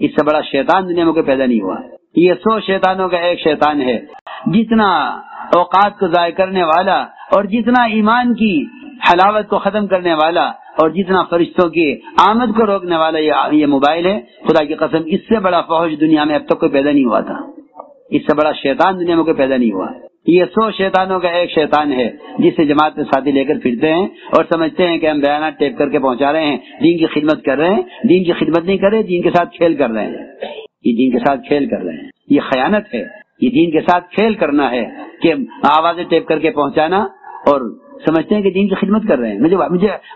اس سے بڑا شیطان دنیا میں کوئی پیدا نہیں ہوا. یہ 100 شیطانوں کا ایک شیطان ہے. جتنا اوقات کو ضائع کرنے والا اور جتنا ایمان کی حلاوت کو ختم کرنے والا اور جتنا فرشتوں کی آمد کو روکنے والا یہ موبائل ہے، خدا کی قسم اس سے بڑا فحش دنیا میں اب تک کوئی پیدا نہیں ہوا تھا. اس سے بڑا شیطان دنیا میں کوئی پیدا نہیں ہوا. یہ 100 شیطانوں کا ایک شیطان ہے جسے جماعت میں ساتھی لے کر پھرتے ہیں اور سمجھتے ہیں کہ ہم بیانات ٹیپ کر کے پہنچا رہے ہیں، دین کی خدمت کر رہے ہیں. دین کی خدمت نہیں کر رہے، دین کے ساتھ کھیل کر رہے ہیں. یہ دین کے ساتھ کھیل کر رہے ہیں، یہ خیانت ہے. یہ دین کے ساتھ کھیل کرنا ہے کہ آوازیں ٹیپ کر کے پہنچانا اور سمجھتے ہیں کہ دین کی خدمت کر رہے ہیں.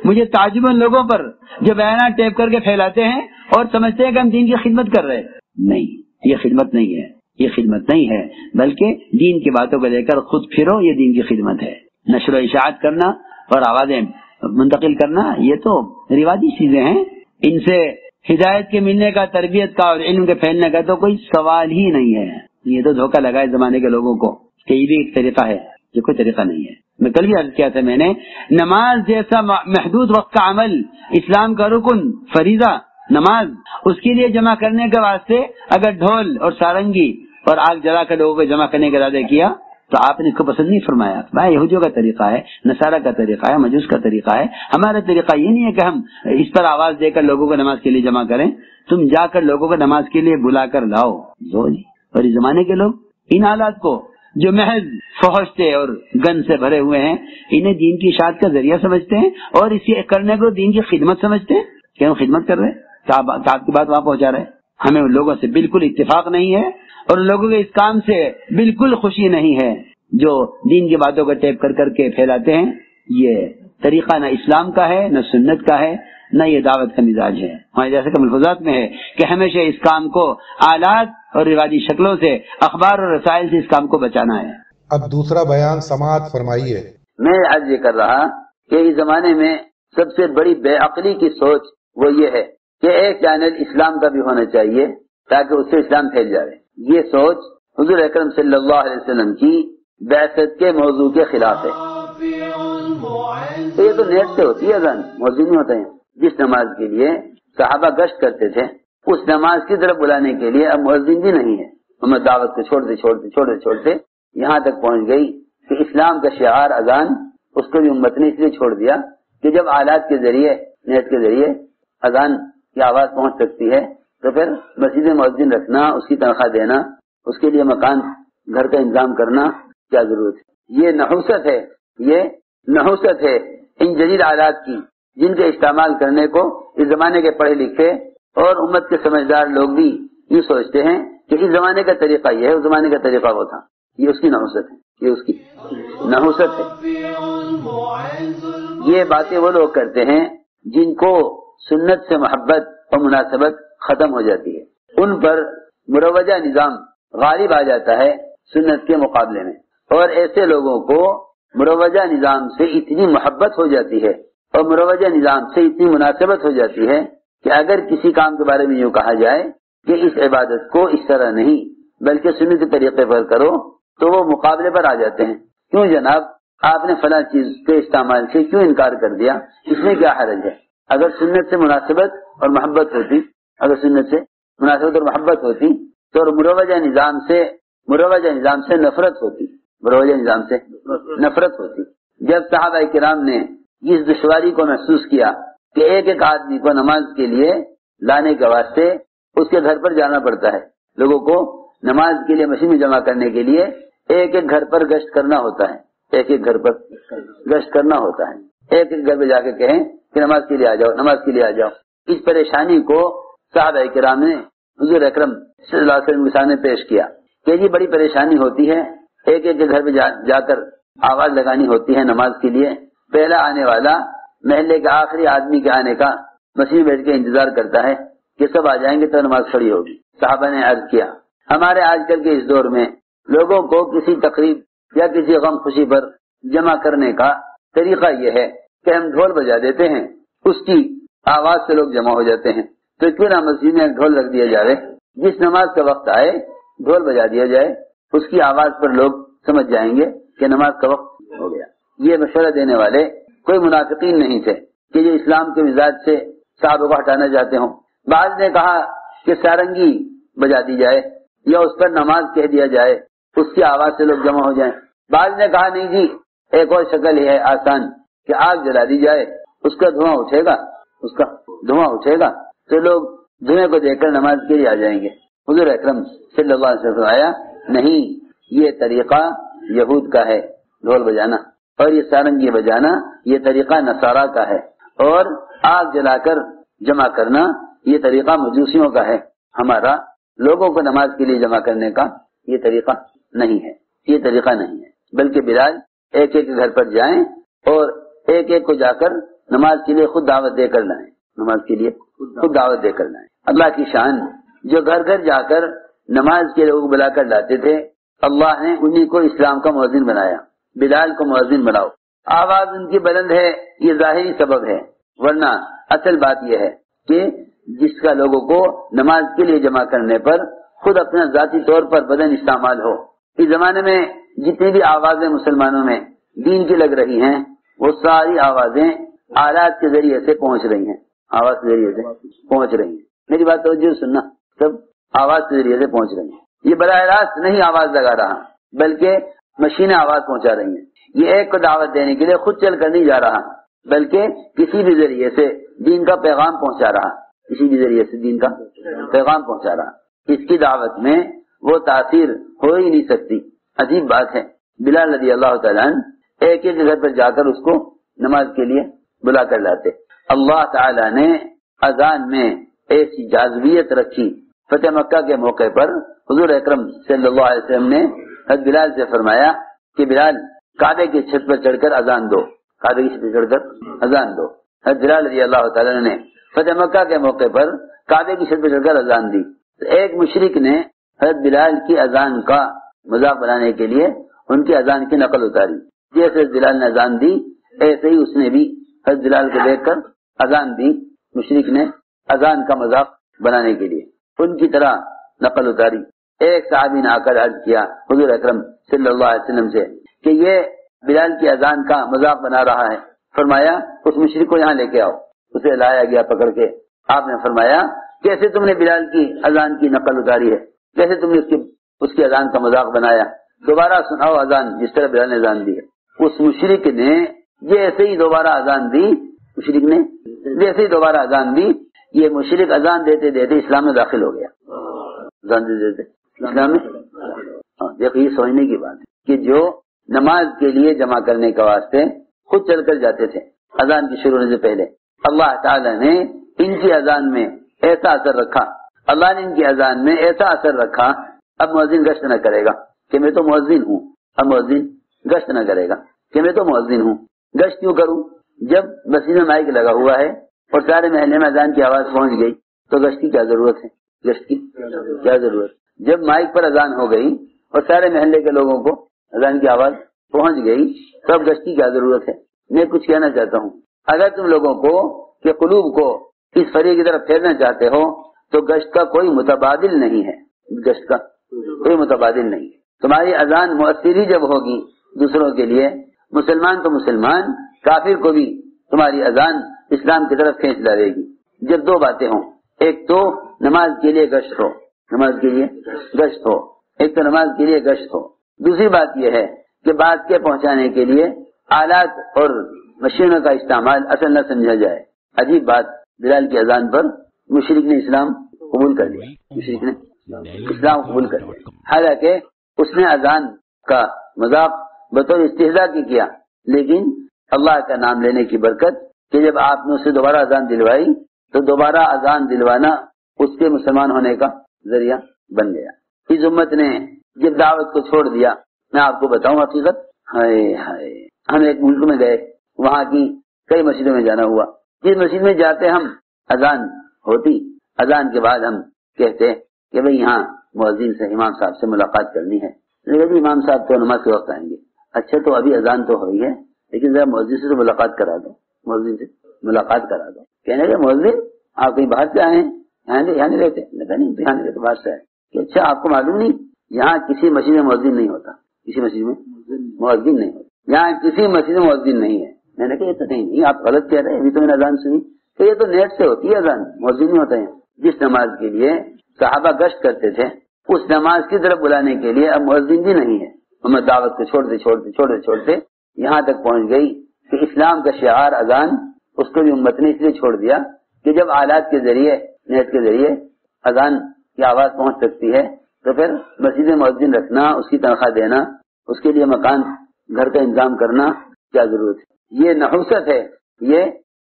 مجھے تعجب ان لوگوں پر جو بیانات ٹیپ کر کے پھیلاتے ہیں اور سمجھتے ہیں کہ ہم دین کی خدمت کر رہے ہیں. نہیں، یہ خدمت نہیں ہے، یہ خدمت نہیں ہے، بلکہ دین کی باتوں کو لے کر خود پھرو، یہ دین کی خدمت ہے. نشر و اشاعت کرنا اور آوازیں منتقل کرنا یہ تو رواجی چیزیں ہیں. ان سے ہدایت کے ملنے کا، تربیت کا اور علم کے پھیلنے کا تو کوئی سوال ہی نہیں ہے. یہ تو دھوکہ لگا ہے زمانے کے لوگوں کو کہ یہ بھی ایک طریقہ ہے. یہ کوئی طریقہ نہیں ہے. میں کل بھی عرض کیا تھا، میں نے نماز جیسا محدود وقت کا عمل، اسلام کا رکن فریضہ نماز، اس کے لیے جمع کرنے کے واسطے اگر ڈھول اور سارنگی اور آگ جلا کر لوگوں کو جمع کرنے کا ارادہ کیا تو آپ نے اس کو پسند نہیں فرمایا. بھائی یہودیوں کا طریقہ ہے، نصارہ کا طریقہ ہے، مجوس کا طریقہ ہے. ہمارا طریقہ یہ نہیں ہے کہ ہم اس پر آواز دے کر لوگوں کو نماز کے لیے جمع کریں. تم جا کر لوگوں کو نماز کے لیے بلا کر لاؤ. اور اس زمانے کے لوگ ان حالات کو جو محض فحش سے اور گن سے بھرے ہوئے ہیں، انہیں دین کی اشاعت کا ذریعہ سمجھتے ہیں اور اسی کرنے کو دین کی خدمت سمجھتے ہیں کہ ہم خدمت کر رہے ہیں، آپ کی بات وہاں پہنچا رہے ہیں. ہمیں ان لوگوں سے بالکل اتفاق نہیں ہے اور ان لوگوں کے اس کام سے بالکل خوشی نہیں ہے جو دین کی باتوں کو ٹیپ کر کے پھیلاتے ہیں. یہ طریقہ نہ اسلام کا ہے، نہ سنت کا ہے، نہ یہ دعوت کا مزاج ہے. ہمارے جیسے کہ ملفوظات میں ہے کہ ہمیشہ اس کام کو آلات اور رواجی شکلوں سے، اخبار اور رسائل سے اس کام کو بچانا ہے. اب دوسرا بیان سماعت فرمائیے. میں آج یہ کر رہا کہ اس زمانے میں سب سے بڑی بے عقلی کی سوچ وہ یہ ہے کہ ایک چینل اسلام کا بھی ہونا چاہیے تاکہ اس سے اسلام پھیل جائے. یہ سوچ حضور اکرم صلی اللہ علیہ وسلم کی بعثت کے موضوع کے خلاف ہے. تو یہ تو نیٹ سے ہوتی ہے اذان، موضوع نہیں ہوتے ہیں. جس نماز کے لیے صحابہ گشت کرتے تھے اس نماز کی طرف بلانے کے لیے اب مؤذن بھی نہیں ہے. امت دعوت کو چھوڑتے یہاں تک پہنچ گئی کہ اسلام کا شعار اذان، اس کو بھی امت نے اس لیے چھوڑ دیا کہ جب آلات کے ذریعے، نیٹ کے ذریعے اذان کی آواز پہنچ سکتی ہے تو پھر مسجد مؤذن رکھنا، اس کی تنخواہ دینا، اس کے لیے مکان گھر کا انتظام کرنا کیا ضرورت ہے. یہ نحوست ہے ان جدید آلات کی جن کے استعمال کرنے کو اس زمانے کے پڑھے لکھے اور امت کے سمجھدار لوگ بھی یہ سوچتے ہیں کہ اس زمانے کا طریقہ یہ ہے، اس زمانے کا طریقہ وہ تھا. یہ اس کی نحوست ہے، یہ اس کی نحوست ہے. یہ باتیں وہ لوگ کرتے ہیں جن کو سنت سے محبت اور مناسبت ختم ہو جاتی ہے. ان پر مروجہ نظام غالب آ جاتا ہے سنت کے مقابلے میں، اور ایسے لوگوں کو مروجہ نظام سے اتنی محبت ہو جاتی ہے اور مروجہ نظام سے اتنی مناسبت ہو جاتی ہے کہ اگر کسی کام کے بارے میں یوں کہا جائے کہ اس عبادت کو اس طرح نہیں بلکہ سنت طریقے پر کرو تو وہ مقابلے پر آ جاتے ہیں. کیوں جناب آپ نے فلاں چیز کے استعمال سے کیوں انکار کر دیا، اس میں کیا حرج ہے؟ اگر سنت سے مناسبت اور محبت ہوتی، تو مروجہ نظام سے نفرت ہوتی. جب صحابہ کرام نے اس دشواری کو محسوس کیا کہ ایک ایک آدمی کو نماز کے لیے لانے کے واسطے اس کے گھر پر جانا پڑتا ہے، لوگوں کو نماز کے لیے مشین میں جمع کرنے کے لیے ایک ایک گھر پر گشت کرنا ہوتا ہے، ایک ایک گھر پہ جا کے کہیں کہ نماز کے لیے آ جاؤ. اس پریشانی کو صحابہ کرام نے حضور اکرم صلی اللہ علیہ وسلم کے سامنے پیش کیا کہ یہ بڑی پریشانی ہوتی ہے، ایک ایک گھر پہ جا کر آواز لگانی ہوتی ہے نماز کے لیے. پہلا آنے والا محلے کے آخری آدمی کے آنے کا مسجد بیٹھ کے انتظار کرتا ہے کہ سب آ جائیں گے تو نماز کھڑی ہوگی. صحابہ نے عرض کیا ہمارے آج کل کے اس دور میں لوگوں کو کسی تقریب یا کسی غم خوشی پر جمع کرنے کا طریقہ یہ ہے کہ ہم ڈھول بجا دیتے ہیں، اس کی آواز سے لوگ جمع ہو جاتے ہیں. تو کیوں نہ مسجد میں ڈھول رکھ دیا جائے، جس نماز کا وقت آئے ڈھول بجا دیا جائے، اس کی آواز پر لوگ سمجھ جائیں گے کہ نماز کا وقت ہو گیا. یہ مشورہ دینے والے کوئی منافقین نہیں تھے کہ جو اسلام کے مزاج سے صحابہ کو ہٹانا چاہتے ہوں. بعض نے کہا کہ سارنگی بجا دی جائے یا اس پر نماز کہہ دیا جائے، اس کی آواز سے لوگ جمع ہو جائیں۔ بعض نے کہا نہیں جی ایک اور شکل ہے آسان کہ آگ جلا دی جائے، اس کا دھواں اٹھے گا تو لوگ دھوئیں کو دیکھ کر نماز کے لیے آ جائیں گے۔ حضور اکرم صلی اللہ علیہ وسلم آیا نہیں، یہ طریقہ یہود کا ہے ڈھول بجانا، اور یہ سارنگی بجانا یہ طریقہ نصارا کا ہے، اور آگ جلا کر جمع کرنا یہ طریقہ مجوسیوں کا ہے۔ ہمارا لوگوں کو نماز کے لیے جمع کرنے کا یہ طریقہ نہیں ہے، بلکہ بلال ایک ایک گھر پر جائیں اور ایک ایک کو جا کر نماز کے لیے خود دعوت دے کر لائیں۔ اللہ کی شان، جو گھر گھر جا کر نماز کے لوگ بلا کر لاتے تھے، اللہ نے انہی کو اسلام کا مؤذن بنایا۔ بلال کو مؤذن بناؤ، آواز ان کی بلند ہے یہ ظاہری سبب ہے، ورنہ اصل بات یہ ہے کہ جس کا لوگوں کو نماز کے لیے جمع کرنے پر خود اپنا ذاتی طور پر بدن استعمال ہو۔ اس زمانے میں جتنی بھی آوازیں مسلمانوں میں دین کی لگ رہی ہیں وہ ساری آوازیں آلات کے ذریعے سے پہنچ رہی ہیں، میری بات توجہ سننا، سب آواز کے ذریعے سے پہنچ رہی ہیں۔ یہ براہ راست نہیں آواز لگا رہا بلکہ مشینیں آواز پہنچا رہی ہیں۔ یہ ایک کو دعوت دینے کے لیے خود چل کر نہیں جا رہا بلکہ کسی بھی ذریعے سے دین کا پیغام پہنچا رہا، اس کی دعوت میں وہ تاثیر ہو ہی نہیں سکتی۔ عجیب بات ہے، بلال رضی اللہ تعالیٰ عنہ ایک ایک گھر پر جا کر اس کو نماز کے لیے بلا کر لاتے۔ اللہ تعالیٰ نے اذان میں ایسی جاذبیت رکھی، فتح مکہ کے موقع پر حضور اکرم صلی اللہ علیہ وسلم نے حضرت بلال سے فرمایا کہ بلال کعبے کی چھت پر چڑھ کر اذان دو۔ حضرت بلال رضی اللہ تعالیٰ نے فتح مکہ کے موقع پر کعبے کی چھت پر چڑھ کر اذان دی۔ ایک مشرک نے حضرت بلال کی اذان کا مذاق بنانے کے لیے ان کی اذان کی نقل اتاری۔ جیسے بلال نے اذان دی ایسے ہی اس نے بھی حضرت بلال کو دیکھ کر اذان دی۔ مشرک نے اذان کا مذاق بنانے کے لیے ان کی طرح نقل اتاری۔ ایک صحابی نے آ کر عرض کیا حضور اکرم صلی اللہ علیہ وسلم سے کہ یہ بلال کی اذان کا مذاق بنا رہا ہے۔ فرمایا اس مشرک کو یہاں لے کے آؤ۔ اسے لایا گیا پکڑ کے۔ آپ نے فرمایا کیسے تم نے بلال کی اذان کی نقل اتاری ہے، کیسے تم نے اس کی اذان کا مذاق بنایا؟ دوبارہ سناؤ اذان جس طرح بلال نے اذان دی ہے۔ اس مشرک نے جیسے ہی دوبارہ اذان دی، یہ مشرک اذان دیتے دیتے اسلام میں داخل ہو گیا۔ اذان دیتے اسلام میں، دیکھو یہ سمجھنے کی بات ہے کہ جو نماز کے لیے جمع کرنے کے واسطے خود چل کر جاتے تھے اذان کی شروع ہونے سے پہلے، اللہ تعالیٰ نے ان کی اذان میں ایسا اثر رکھا، اب مؤذن گشت نہ کرے گا کہ میں تو مؤذن ہوں، اب مؤذن گشت نہ کرے گا کہ میں تو مؤذن ہوں۔ گشت کیوں کروں؟ جب مسجد میں مائک لگا ہوا ہے اور سارے محلے میں اذان کی آواز پہنچ گئی تو گشت کی کیا ضرورت ہے؟ جب مائک پر اذان ہو گئی اور سارے محلے کے لوگوں کو اذان کی آواز پہنچ گئی تو اب گشت کی کیا ضرورت ہے؟ میں کچھ کہنا چاہتا ہوں، اگر تم لوگوں کو کہ قلوب کو اس فریق کی طرف پھیرنا چاہتے ہو تو گشت کا کوئی متبادل نہیں ہے، تمہاری اذان مؤثر ہی جب ہوگی دوسروں کے لیے، مسلمان تو مسلمان، کافر کو بھی تمہاری اذان اسلام کی طرف کھینچ ڈالے گی۔ جب دو باتیں ہوں، ایک تو نماز کے لیے گشت ہو، دوسری بات یہ ہے کہ بات کے پہنچانے کے لیے آلات اور مشینوں کا استعمال اصل نہ سمجھا جائے۔ عجیب بات، بلال کی اذان پر مشرک نے اسلام قبول کر لیا، حالانکہ اس نے اذان کا مذاق بطور استہزاء کی کیا، لیکن اللہ کا نام لینے کی برکت کہ جب آپ نے اسے دوبارہ اذان دلوائی تو دوبارہ اذان دلوانا اس کے مسلمان ہونے کا ذریعہ بن گیا۔ اس امت نے جب دعوت کو چھوڑ دیا، میں آپ کو بتاؤں حقیقت، ہم ایک ملک میں گئے، وہاں کی کئی مسجدوں میں جانا ہوا، جس مسجد میں جاتے ہم اذان ہوتی، اذان کے بعد ہم کہتے کہ بھئی یہاں مؤذن سے، امام صاحب سے ملاقات کرنی ہے۔ لیکن امام صاحب تو نماز کے وقت آئیں گے۔ اچھا تو ابھی اذان تو ہوئی ہے لیکن ذرا مؤذن سے تو ملاقات کرا دو، کہنے کہ مؤذن آپ کہیں باہر سے آئے ہیں، یہاں نہیں رہتے؟ یہاں نہیں رہتے، باہر سے آئے کہ اچھا آپ کو معلوم نہیں یہاں کسی مسجد میں مؤذن نہیں ہوتا، یہاں کسی مسجد میں مؤذن نہیں ہے۔ میں نے کہا یہ تو نہیں، آپ غلط کہہ رہے ہیں، ابھی تو میں نے اذان سنی کہ یہ تو نیٹ سے ہوتی ہے اذان، مؤذن نہیں ہوتا ہے۔ جس نماز کے لیے صحابہ گشت کرتے تھے اس نماز کی طرف بلانے کے لیے اب مؤذن بھی نہیں ہے. امت دعوت کو چھوڑتے یہاں تک پہنچ گئی کہ اسلام کا شعار اذان اس کو بھی امت نے اس لیے چھوڑ دیا کہ جب آلات کے ذریعے نیٹ کے ذریعے اذان کی آواز پہنچ سکتی ہے تو پھر مسجد میں مؤذن رکھنا، اس کی تنخواہ دینا، اس کے لیے مکان گھر کا انتظام کرنا کیا ضرورت ہے. یہ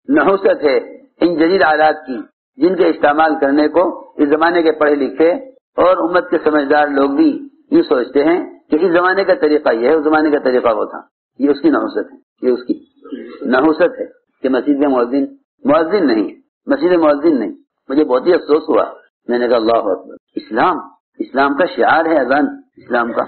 نحوست ہے ان جدید آلات کی جن کے استعمال کرنے کو اس زمانے کے پڑھے لکھے اور امت کے سمجھدار لوگ بھی یہ سوچتے ہیں کہ اس زمانے کا طریقہ یہ ہے، اس زمانے کا طریقہ وہ تھا. یہ اس کی نحوست ہے کہ مسجد میں مؤذن نہیں ہے، مسجد میں مؤذن نہیں. مجھے بہت ہی افسوس ہوا. میں نے کہا اللہ اکبر، اسلام کا شعار ہے اذان، اسلام کا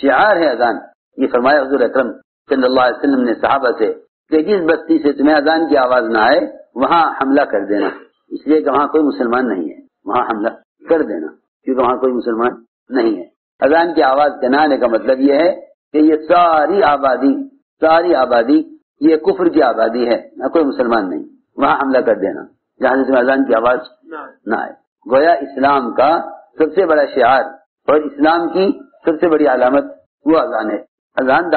شعار ہے اذان. یہ فرمایا حضور اکرم صلی اللہ علیہ وسلم نے صحابہ سے کہ جس بستی سے تمہیں اذان کی آواز نہ آئے وہاں حملہ کر دینا، اس لیے کہ وہاں کوئی مسلمان نہیں ہے، وہاں حملہ کر دینا کیونکہ وہاں کوئی مسلمان نہیں ہے. اذان کی آواز کے نہ آنے کا مطلب یہ ہے کہ یہ ساری آبادی یہ کفر کی آبادی ہے، نہ کوئی مسلمان نہیں، وہاں حملہ کر دینا جہاں سے تمہیں اذان کی آواز نہ آئے. گویا اسلام کا سب سے بڑا شعار اور اسلام کی سب سے بڑی علامت وہ اذان ہے. اذان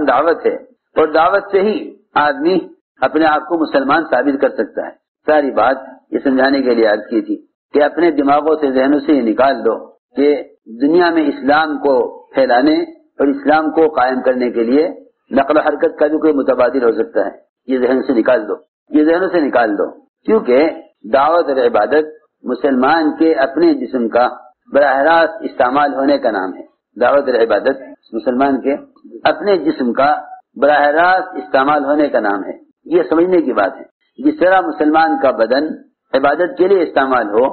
دعوت ہے اور دعوت سے ہی آدمی اپنے آپ کو مسلمان ثابت کر سکتا ہے. ساری بات یہ سمجھانے کے لیے عرض کی تھی کہ اپنے دماغوں سے ذہنوں سے یہ نکال دو کہ دنیا میں اسلام کو پھیلانے اور اسلام کو قائم کرنے کے لیے نقل و حرکت کا بھی کوئی متبادل ہو سکتا ہے. یہ ذہنوں سے نکال دو کیونکہ دعوت اور عبادت مسلمان کے اپنے جسم کا براہ راست استعمال ہونے کا نام ہے. دعوت اور عبادت مسلمان کے اپنے جسم کا براہ راست استعمال ہونے کا نام ہے. یہ سمجھنے کی بات ہے. جس طرح مسلمان کا بدن عبادت کے لیے استعمال ہو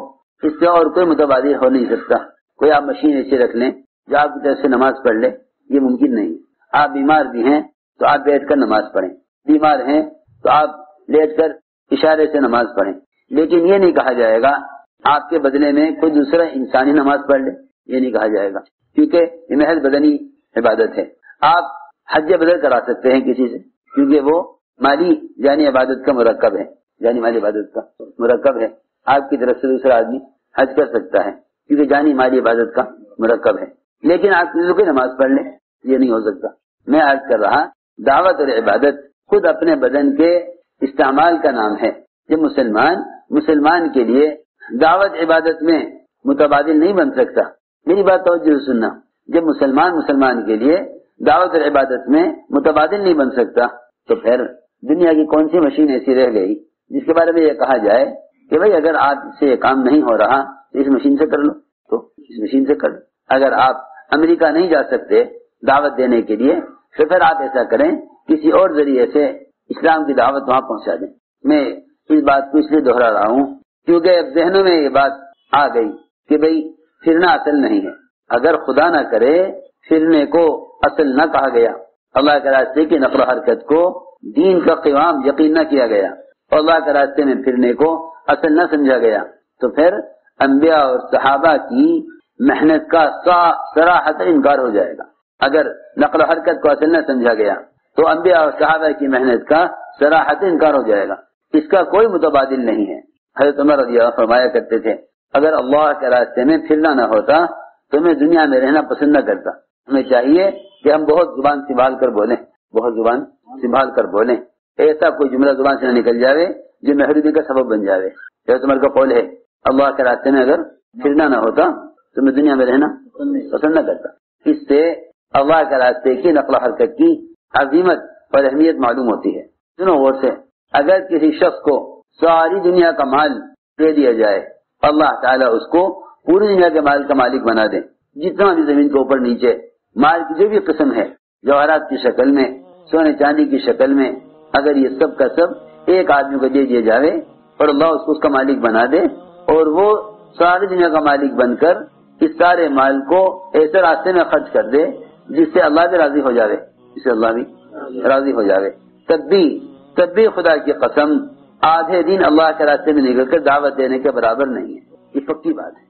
اس سے اور کوئی متبادل ہو نہیں سکتا. کوئی آپ مشین ایسے رکھ لیں جو آپ کی طرف سے نماز پڑھ لے، یہ ممکن نہیں. آپ بیمار بھی ہیں تو آپ بیٹھ کر نماز پڑھیں، بیمار ہیں تو آپ لیٹ کر اشارے سے نماز پڑھیں. لیکن یہ نہیں کہا جائے گا آپ کے بدلے میں کوئی دوسرا انسانی نماز پڑھ لے، یہ نہیں کہا جائے گا کیونکہ یہ محض بدنی عبادت ہے. آپ حج بدل کرا سکتے ہیں کسی سے کیونکہ وہ مالی جانی عبادت کا مرکب ہے، جانی مالی عبادت کا مرکب ہے. آپ کی طرف سے دوسرا آدمی حج کر سکتا ہے کیونکہ جانی مالی عبادت کا مرکب ہے. لیکن آپ کسی کو نماز پڑھ لیں، یہ نہیں ہو سکتا. میں عرض کر رہا دعوت اور عبادت خود اپنے بدن کے استعمال کا نام ہے. جب مسلمان کے لیے دعوت عبادت میں متبادل نہیں بن سکتا، میری بات توجہ سے سننا، جب مسلمان کے لیے دعوت اور عبادت میں متبادل نہیں بن سکتا تو پھر دنیا کی کون سی مشین ایسی رہ گئی جس کے بارے میں یہ کہا جائے کہ بھئی اگر آپ سے یہ کام نہیں ہو رہا تو اس مشین سے کر لو، تو اس مشین سے کر لو. اگر آپ امریکہ نہیں جا سکتے دعوت دینے کے لیے تو پھر آپ ایسا کریں کسی اور ذریعے سے اسلام کی دعوت وہاں پہنچا دیں. میں اس بات کو اس لیے دوہرا رہا ہوں کیونکہ اب ذہنوں میں یہ بات آ گئی کہ بھئی پھرنا اصل نہیں ہے. اگر خدا نہ کرے پھرنے کو اصل نہ کہا گیا، اللہ کے راستے کی نقل و حرکت کو دین کا قیام یقین نہ کیا گیا اور اللہ کے راستے میں پھرنے کو اصل نہ سمجھا گیا تو پھر انبیاء اور صحابہ کی محنت کا صراحت انکار ہو جائے گا. اگر نقل و حرکت کو اصل نہ سمجھا گیا تو انبیاء اور صحابہ کی محنت کا صراحت انکار ہو جائے گا. اس کا کوئی متبادل نہیں ہے. حضرت عمر رضی اللہ عنہ فرمایا کرتے تھے اگر اللہ کے راستے میں پھرنا نہ ہوتا تو میں دنیا میں رہنا پسند نہ کرتا. ہمیں چاہیے کہ ہم بہت زبان سنبھال کر بولیں، ایسا کوئی جملہ زبان سے نہ نکل جاوے جو محرومی کا سبب بن جاوے. حضرت عمر کا قول ہے اللہ کے راستے میں اگر پھرنا نہ ہوتا تو میں دنیا میں رہنا پسند نہ کرتا. اس سے اللہ کے راستے کی نقل و حرکت کی عظیمت اور اہمیت معلوم ہوتی ہے. سنو غور سے، اگر کسی شخص کو ساری دنیا کا مال دے دیا جائے اللہ تعالیٰ اس کو پوری دنیا کے مال کا مالک بنا دے، جتنا بھی زمین کے اوپر نیچے مال کی جو بھی قسم ہے، جواہرات کی شکل میں، سونے چاندی کی شکل میں، اگر یہ سب کا سب ایک آدمی کو دے دیا جائے اور اللہ اس کو اس کا مالک بنا دے اور وہ ساری دنیا کا مالک بن کر اس سارے مال کو ایسے راستے میں خرچ کر دے جس سے اللہ بھی راضی ہو جاوے، تب بھی خدا کی قسم آدھے دن اللہ کے راستے میں نکل کر دعوت دینے کے برابر نہیں ہے. یہ پکی بات ہے.